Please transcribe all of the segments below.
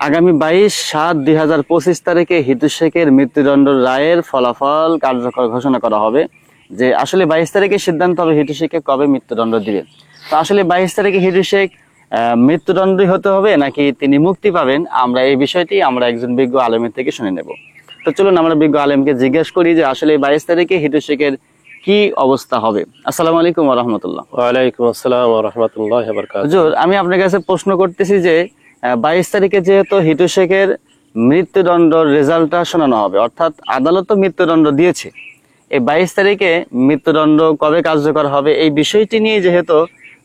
আগামী 22/7/2025 তারিখে হিটু শেখের মৃত্যুদণ্ড রায়ের ফলাফল কার্যকর ঘোষণা করা হবে। যে আসলে 22 তারিখে সিদ্ধান্ত হবে হিটু শেখকে কবে মৃত্যুদণ্ড দিবে। তো আসলে 22 তারিখে হিটু শেখ মৃত্যুদণ্ডই হতে হবে নাকি তিনি মুক্তি পাবেন, আমরা এই বিষয়টি আমরা একজন বিজ্ঞ আলেমের থেকে শুনে নেব। তো চলুন আমরা বিজ্ঞ আলেমকে জিজ্ঞেস করি যে আসলে 22 তারিখে হিটু শেখের কি অবস্থা হবে। আসসালামু আলাইকুম ওয়া রাহমাতুল্লাহ। ওয়া আলাইকুম আসসালাম ওয়া রাহমাতুল্লাহি ওয়া বারাকাতুহু। হুজুর, আমি আপনার কাছে প্রশ্ন করতেছি যে 22 তারিখে যেহেতু হিটু শেখের মৃত্যুদণ্ড রেজাল্টটা শোনানো হবে, অর্থাৎ আদালত তো মৃত্যুদণ্ড দিয়েছে, এই 22 তারিখে মৃত্যুদণ্ড কবে কার্যকর হবে এই বিষয়টি নিয়ে যেহেতু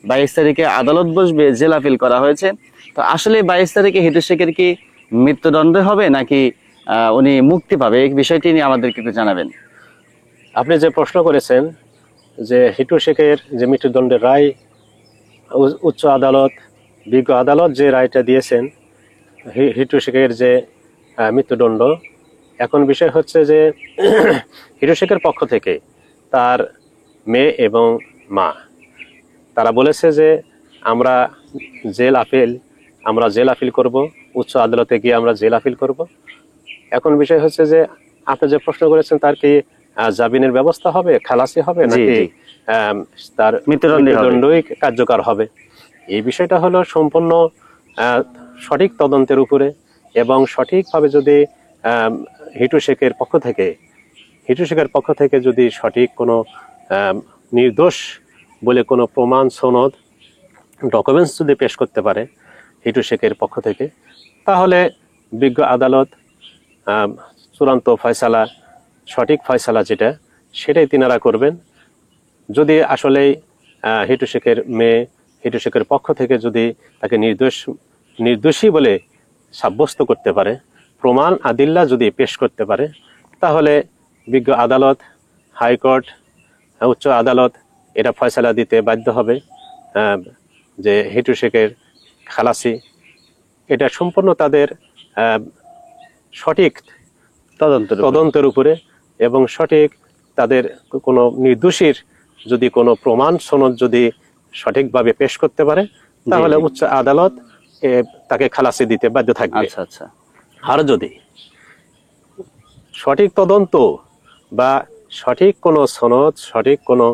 22 তারিখে আদালত বসবে, জেল আপিল করা হয়েছে। তো আসলে 22 তারিখে হিটু শেখের কি মৃত্যুদণ্ড হবে নাকি উনি মুক্তি পাবে, এই বিষয়টি নিয়ে আমাদেরকে একটু জানাবেন। আপনি যে প্রশ্ন করেছেন যে হিটু শেখের যে মৃত্যুদণ্ডের রায় উচ্চ আদালত, বিজ্ঞ আদালত যে রায়টা দিয়েছেন হিটু শেখের যে মৃত্যুদণ্ড, এখন বিষয় হচ্ছে যে হিটু শেখের পক্ষ থেকে তার মেয়ে এবং মা তারা বলেছে যে আমরা জেল আপিল করব, উচ্চ আদালতে গিয়ে আমরা জেল আপিল করব। এখন বিষয় হচ্ছে যে আপনি যে প্রশ্ন করেছেন তার কি জামিনের ব্যবস্থা হবে, খালাসি হবে নাকি তার মৃত্যুদণ্ডই কার্যকর হবে, এই বিষয়টা হলো সম্পূর্ণ সঠিক তদন্তের উপরে এবং সঠিকভাবে যদি হিটু শেখের পক্ষ থেকে যদি সঠিক কোনো নির্দোষ বলে কোনো প্রমাণ, সনদ, ডকুমেন্টস যদি পেশ করতে পারে হিটু শেখের পক্ষ থেকে, তাহলে বিজ্ঞ আদালত চূড়ান্ত ফয়সালা, সঠিক ফয়সালা যেটা সেটাই তিনারা করবেন। যদি আসলেই হিটু শেখের মেয়ে হিটু শেখের পক্ষ থেকে যদি তাকে নির্দোষী বলে সাব্যস্ত করতে পারে, প্রমাণ আদিল্লা যদি পেশ করতে পারে, তাহলে বিজ্ঞ আদালত, হাইকোর্ট, উচ্চ আদালত এটা ফয়সালা দিতে বাধ্য হবে যে হিটু শেখের খালাসি। এটা সম্পূর্ণ তাদের সঠিক তদন্তের উপরে এবং সঠিক তাদের কোনো নির্দোষীর যদি কোনো প্রমাণ সনদ যদি সঠিকভাবে পেশ করতে পারে, তাহলে উচ্চ আদালত তাকে খালাসি দিতে বাধ্য থাকবে। আচ্ছা। আর যদি সঠিক তদন্ত বা সঠিক কোনো সনদ, সঠিক কোনো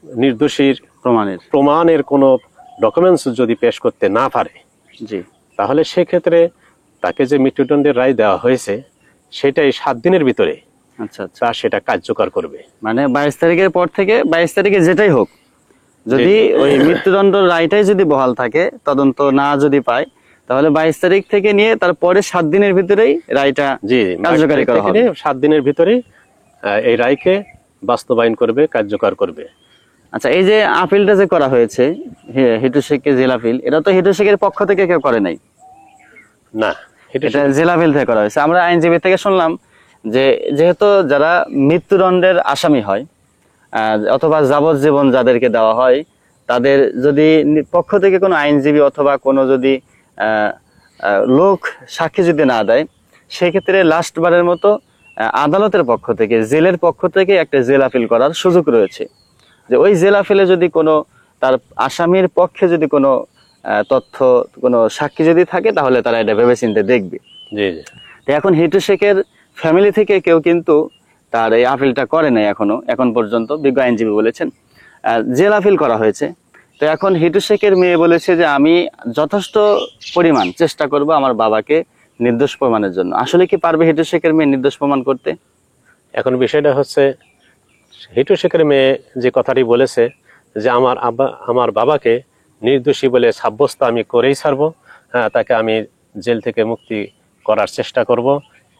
নির্দোষীর প্রমাণের কোনো ডকুমেন্টস যদি পেশ করতে না পারে, তাহলে সেক্ষেত্রে তাকে যে মৃত্যুদণ্ডের রায় দেওয়া হয়েছে সেটাই 7 দিনের ভিতরে সেটা কার্যকর করবে। মানে 22 তারিখের পর থেকে 22 তারিখে যেটাই হোক, যদি ওই মৃত্যুদণ্ড রায়টাই যদি বহাল থাকে, তদন্ত না যদি পায়, তাহলে 22 তারিখ থেকে নিয়ে তারপরে 7 দিনের ভিতরেই রায়টা কার্যকরী করা হবে। 7 দিনের ভিতরে এই রায়কে বাস্তবায়ন করবে, কার্যকর করবে। আচ্ছা, এই যে আপিলটা যে করা হয়েছে হিটু শেখকে জেল আপিল, এটা তো হিটু শেখের পক্ষ থেকে কেউ করে নাই না, এটা জেল আপিল থেকে করা হয়েছে। আমরা আইনজীবী থেকে শুনলাম যে যেহেতু যারা মৃত্যুদণ্ডের আসামি হয় অথবা যাবজ্জীবন যাদেরকে দেওয়া হয়, তাদের যদি পক্ষ থেকে কোনো আইনজীবী অথবা কোনো যদি লোক সাক্ষী যদি না দেয়, সেক্ষেত্রে লাস্ট বারের মতো আদালতের পক্ষ থেকে, জেলের পক্ষ থেকে একটা জেল আপিল করার সুযোগ রয়েছে। যে ওই জেল আপিলে যদি কোনো তার আসামির পক্ষে যদি কোনো তথ্য, কোনো সাক্ষী যদি থাকে, তাহলে তারা এটা ভেবেচিন্তে দেখবে। তো এখন হিটু শেখের ফ্যামিলি থেকে কেউ কিন্তু তার এই আপিলটা করে নাই এখন পর্যন্ত, বিজ্ঞ আইনজীবী বলেছেন। জেল আপিল করা হয়েছে। তো এখন হিটু শেখের মেয়ে বলেছে যে আমি যথেষ্ট পরিমাণ চেষ্টা করব আমার বাবাকে নির্দোষ প্রমাণের জন্য। আসলে কি পারবে হিটু শেখের মেয়ে নির্দোষ প্রমাণ করতে? এখন বিষয়টা হচ্ছে হিটু শেখের মেয়ে যে কথাটি বলেছে যে আমার বাবাকে নির্দোষী বলে সাব্যস্ত আমি করেই ছাড়বো, তাকে আমি জেল থেকে মুক্তি করার চেষ্টা করব,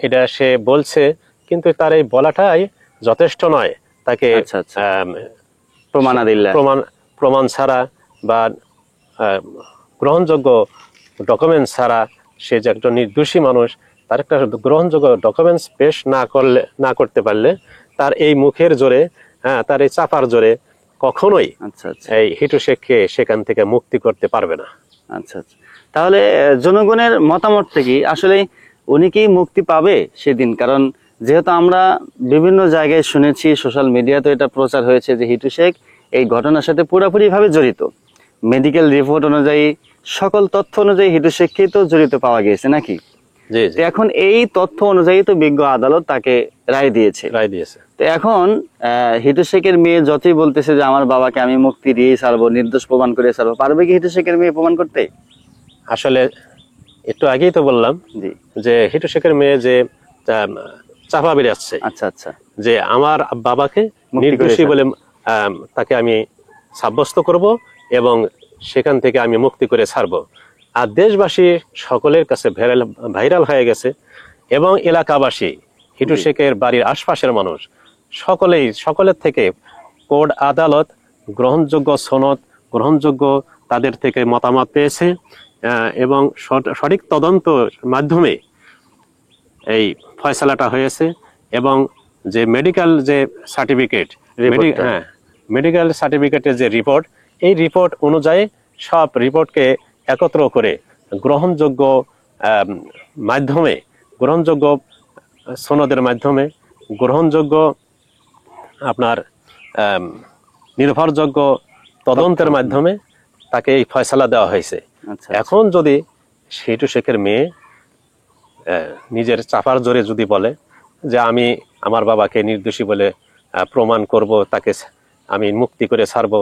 এটা সে বলছে। কিন্তু তার এই বলাটাই যথেষ্ট নয়। তাকে প্রমাণ ছাড়া বা গ্রহণযোগ্য ডকুমেন্টস ছাড়া, সে যে একটা নির্দোষী মানুষ, তার একটা গ্রহণযোগ্য ডকুমেন্টস পেশ না করতে পারলে তার এই মুখের জোরে, তার এই চাপার জোরে কখনোই এই হিটু শেখকে সেখান থেকে মুক্তি করতে পারবে না। তাহলে জনগণের মতামত থেকে আসলে উনি কি মুক্তি পাবে সেদিন? কারণ যেহেতু আমরা বিভিন্ন জায়গায় শুনেছি, সোশ্যাল মিডিয়াতে এটা প্রচার হয়েছে যে হিটু শেখ এই ঘটনার সাথে পুরোপুরি ভাবে জড়িত। মেডিকেল রিপোর্ট অনুযায়ী সকল তথ্য অনুযায়ী হিটু শেখকেই তো জড়িত পাওয়া গিয়েছে নাকি? জি তো এখন এই তথ্য অনুযায়ী তো বিজ্ঞ আদালত তাকে রায় দিয়েছে। রায় দিয়েছে। তো এখন হিটু শেখের মেয়ে যতই বলতেছে যে আমার বাবাকে আমি মুক্তি দিয়েই ছাড়বো, নির্দোষ প্রমাণ করে ছাড়বো, পারবে কি হিটু শেখের মেয়ে প্রমাণ করতে? আসলে একটু আগেই তো বললাম জি, যে হিটু শেখের মেয়ে যে চাপা বেড়াচ্ছে আচ্ছা আচ্ছা, যে আমার বাবাকে মুক্তি করে নির্দোষী ছাড়বে। বলে তাকে আমি সাব্যস্ত করব এবং সেখান থেকে আমি মুক্তি করে ছাড়বো। আর দেশবাসী সকলের কাছে ভাইরাল হয়ে গেছে এবং এলাকাবাসী, হিটু জি। শেখের বাড়ির আশপাশের মানুষ সকলের থেকে কোর্ট আদালত গ্রহণযোগ্য সনদ, গ্রহণযোগ্য তাদের থেকে মতামত পেয়েছে এবং সঠিক তদন্তর মাধ্যমে এই ফয়সালাটা হয়েছে। এবং যে মেডিকেল যে সার্টিফিকেট, রিপোর্টটা। হ্যাঁ, মেডিকেল সার্টিফিকেটের যে রিপোর্ট, এই রিপোর্ট অনুযায়ী সব রিপোর্টকে একত্র করে গ্রহণযোগ্য মাধ্যমে, গ্রহণযোগ্য সনদের মাধ্যমে, গ্রহণযোগ্য আপনার নির্ভরযোগ্য তদন্তের মাধ্যমে তাকে এই ফয়সালা দেওয়া হয়েছে। আচ্ছা, এখন যদি হিটু শেখের মেয়ে নিজের চাপার জোরে যদি বলে যে আমি আমার বাবাকে নির্দোষী বলে প্রমাণ করব, তাকে আমি মুক্তি করে ছাড়বো,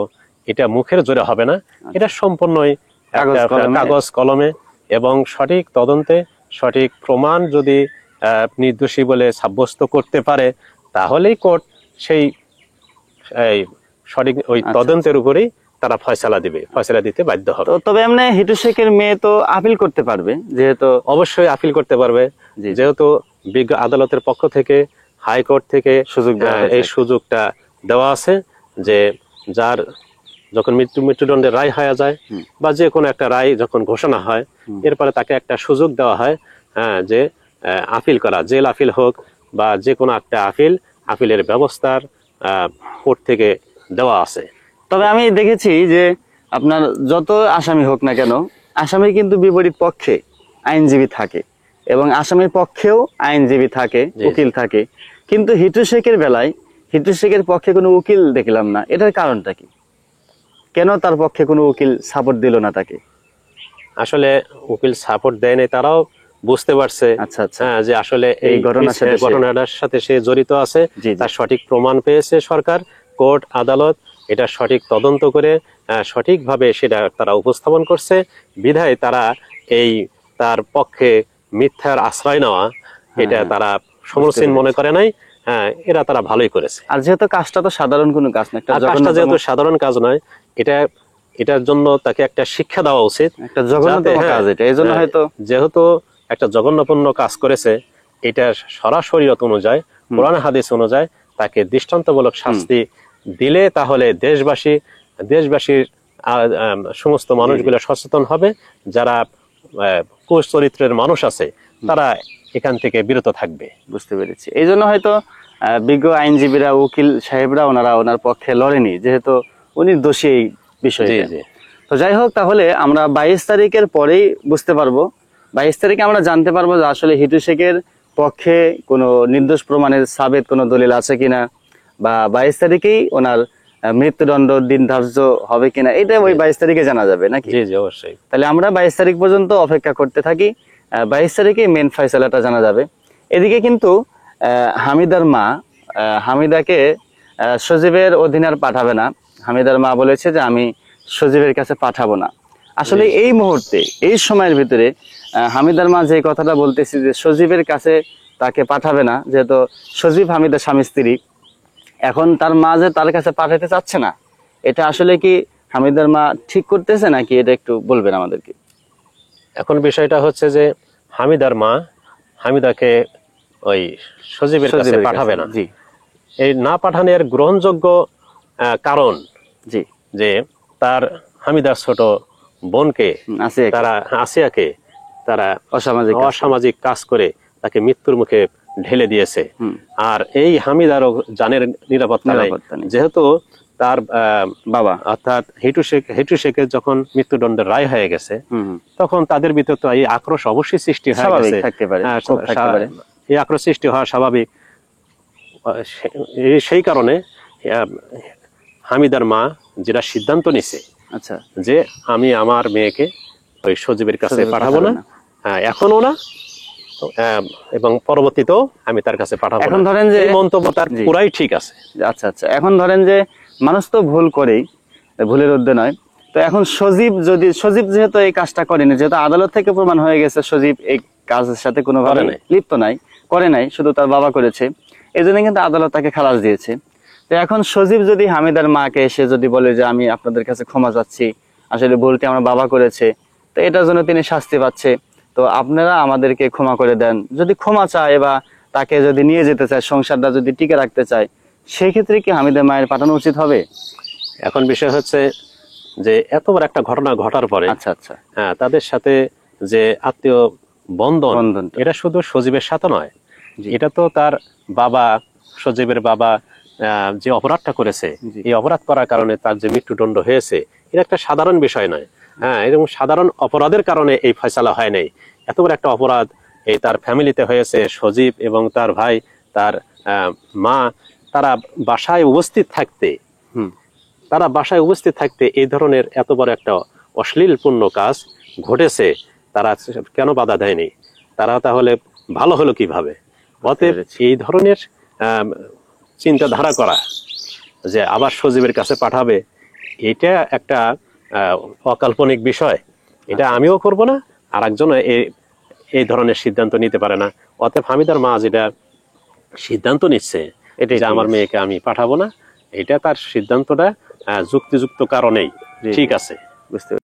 এটা মুখের জোরে হবে না, এটা সম্পূর্ণই কাগজ কলমে এবং সঠিক তদন্তে সঠিক প্রমাণ যদি নির্দোষী বলে সাব্যস্ত করতে পারে, তাহলেই কোর্ট সেই সঠিক ওই তদন্তের উপরেই তারা ফয়সালা দিবে, ফয়সালা দিতে বাধ্য হবে। তবে এমনি হিটু শেখের মেয়ে তো আপিল করতে পারবে, যেহেতু অবশ্যই আপিল করতে পারবে, যেহেতু বিজ্ঞ আদালতের পক্ষ থেকে, হাইকোর্ট থেকে এই সুযোগটা দেওয়া আছে যে যার যখন মৃত্যুদণ্ডের রায় হয়ে যায় বা যে কোনো একটা রায় যখন ঘোষণা হয়, এরপরে তাকে একটা সুযোগ দেওয়া হয় যে আপিল করা, জেল আপিল হোক বা যে কোনো একটা আপিলের ব্যবস্থার কোর্ট থেকে দেওয়া আছে। তবে আমি দেখেছি যে আপনার যত আসামি হোক না কেন, আসামির কিন্তু বিপরীত পক্ষে আইনজীবী থাকে এবং আসামির পক্ষেও আইনজীবী থাকে, উকিল থাকে, কিন্তু হিটু শেখের বেলায় হিটু শেখের পক্ষে কোনো উকিল দেখলাম না। এটার কারণটা কি? কেন তার পক্ষে কোনো উকিল সাপোর্ট দিল না তাকে? আসলে উকিল সাপোর্ট দেয়নি, তারাও বুঝতে পারছে যে আসলে এই ঘটনাটার সাথে সে জড়িত আছে, তার সঠিক প্রমাণ পেয়েছে সরকার, কোর্ট আদালত এটা সঠিক তদন্ত করে সঠিকভাবে সেটা তারা উপস্থাপন করছে, বিধায় তারা এই তার পক্ষে মিথ্যার আশ্রয় নেওয়া এটা তারা সমীচীন মনে করে নাই। হ্যাঁ, এরা তারা ভালোই করেছে। আর যেহেতু কাজটা তো সাধারণ কোনো কাজ না, কাজটা যেহেতু সাধারণ কাজ নয়, এটার জন্য তাকে একটা শিক্ষা দেওয়া উচিত, একটা জঘন্যতম কাজ এটা। এইজন্য হয়তো যেহেতু একটা জঘন্যপূর্ণ কাজ করেছে, এটা সরাসরি অনুযায়ী, কোরআন হাদিস অনুযায়ী তাকে দৃষ্টান্তমূলক শাস্তি দিলে তাহলে দেশবাসীর সমস্ত মানুষগুলো সচেতন হবে, যারা কুশ চরিত্রের মানুষ আছে তারা এখান থেকে বিরত থাকবে। বুঝতে পেরেছি। এই জন্য হয়তো বিজ্ঞ আইনজীবীরা, উকিল সাহেবরা ওনার পক্ষে লড়েনি, যেহেতু উনি দোষী এই বিষয়ে। তো যাই হোক, তাহলে আমরা 22 তারিখের পরেই বুঝতে পারবো, 22 তারিখে আমরা জানতে পারবো যে আসলে হিটু শেখের পক্ষে কোনো নির্দোষ প্রমাণের সাবেত কোনো দলিল আছে কিনা, বা 22 তারিখেই ওনার মৃত্যুদণ্ড দিন ধার্য হবে কিনা, এটা ওই 22 তারিখে জানা যাবে নাকি? জি জি, অবশ্যই। তাহলে আমরা 22 তারিখ পর্যন্ত অপেক্ষা করতে থাকি, 22 তারিখে মেন ফয়সালাটা জানা যাবে। এদিকে কিন্তু হামিদার মা হামিদাকে সজীবের অধীনে আর পাঠাবে না। হামিদার মা বলেছে যে আমি সজীবের কাছে পাঠাবো না। আসলে এই মুহূর্তে, এই সময়ের ভিতরে হামিদার মা যে কথাটা বলতেছি যে সজীবের কাছে তাকে পাঠাবে না, যেহেতু সজীব হামিদার স্বামী স্ত্রী, এখন তার মা যে তার কাছে পাঠাতে চাচ্ছে না, এটা আসলে কি হামিদার মা ঠিক করতেছে নাকি, এটা একটু বলবেন আমাদেরকে। এখন বিষয়টা হচ্ছে যে হামিদার মা হামিদাকে ওই সজীবের কাছে পাঠাবে না। জি, এই না পাঠানোর গ্রহণযোগ্য কারণ জি, যে তার হামিদার ছোট বোনকে, তারা আসিয়াকে তারা অসামাজিক কাজ করে তাকে মৃত্যুর মুখে ঢেলে দিয়েছে। আর এই হামিদারও জানের নিরাপত্তা নেই, যেহেতু তার বাবা অর্থাৎ হিটু শেখের যখন মৃত্যুদণ্ডের রায় হয়ে গেছে, তখন তাদের ভিতর তো এই আক্রোশ অবশ্যই সৃষ্টি হয়ে গেছে। এই আক্রোশ সৃষ্টি হওয়া স্বাভাবিক। সেই কারণে হামিদার মা যেটা সিদ্ধান্ত নিছে, যে আমি আমার মেয়েকে ওই সজীবের কাছে সজীবের পাঠাবো না, পাঠাবেন না। হ্যাঁ, এখনো না, এবং পরবর্তীতেও আমি তার কাছে পাঠাবো এখন না। ধরেন যে এই মন্তব্য তার জি। পুরাই ঠিক আছে। আচ্ছা আচ্ছা, এখন ধরেন যে মানুষ তো ভুল করেই, ভুলের ঊর্ধ্বে নয়। তো এখন সজীব যেহেতু এই কাজটা করেনি, যেহেতু আদালত থেকে প্রমাণ হয়ে গেছে সজীব এই কাজের সাথে কোনোভাবে করে নাই। লিপ্ত নাই, করে নাই, শুধু তার বাবা করেছে, এই জন্য কিন্তু আদালত তাকে খালাস দিয়েছে। তো এখন সজীব যদি হামিদার মাকে এসে যদি বলে যে আমি আপনাদের কাছে ক্ষমা চাচ্ছি, আসলে ভুলটি আমার বাবা করেছে, তো এটার জন্য তিনি শাস্তি পাচ্ছে, তো আপনারা আমাদেরকে ক্ষমা করে দেন, যদি ক্ষমা চায় বা তাকে যদি নিয়ে যেতে চায়, সংসারটা যদি টিকে রাখতে চায়, সেই ক্ষেত্রে কি হামিদের মায়ের পাঠানো উচিত হবে? এখন বিষয় হচ্ছে যে এত বড় একটা ঘটনা ঘটার পরে আচ্ছা আচ্ছা, হ্যাঁ, তাদের সাথে যে আত্মীয় বন্ধন, বন্ধনটা। এটা শুধু সজীবের সাথে নয়, জি। এটা তো তার বাবা, সজীবের বাবা যে অপরাধটা করেছে, জি। এই অপরাধ করার কারণে তার যে মৃত্যুদণ্ড হয়েছে, এটা একটা সাধারণ বিষয় নয়। হ্যাঁ, এরকম সাধারণ অপরাধের কারণে এই ফয়সালা হয় নাই। এত বড় একটা অপরাধ এই তার ফ্যামিলিতে হয়েছে। সজীব এবং তার ভাই, তার মা, তারা বাসায় উপস্থিত থাকতে হুম, এই ধরনের এত বড় একটা অশ্লীলপূর্ণ কাজ ঘটেছে, তারা কেন বাধা দেয়নি? তারা তাহলে ভালো হলো কিভাবে? অতএব পেরেছি। এই ধরনের চিন্তাধারা করা যে আবার সজীবের কাছে পাঠাবে, এটা একটা অকাল্পনিক বিষয়। এটা আমিও করব না, আর একজন এই ধরনের সিদ্ধান্ত নিতে পারে না। অতএব হামিদার মা যেটা সিদ্ধান্ত নিচ্ছে এটাই যে ঠিক আমার আছে। মেয়েকে আমি পাঠাবো না, এটা তার সিদ্ধান্তটা যুক্তিযুক্ত কারণেই জি, ঠিক জি। আছে। বুঝতে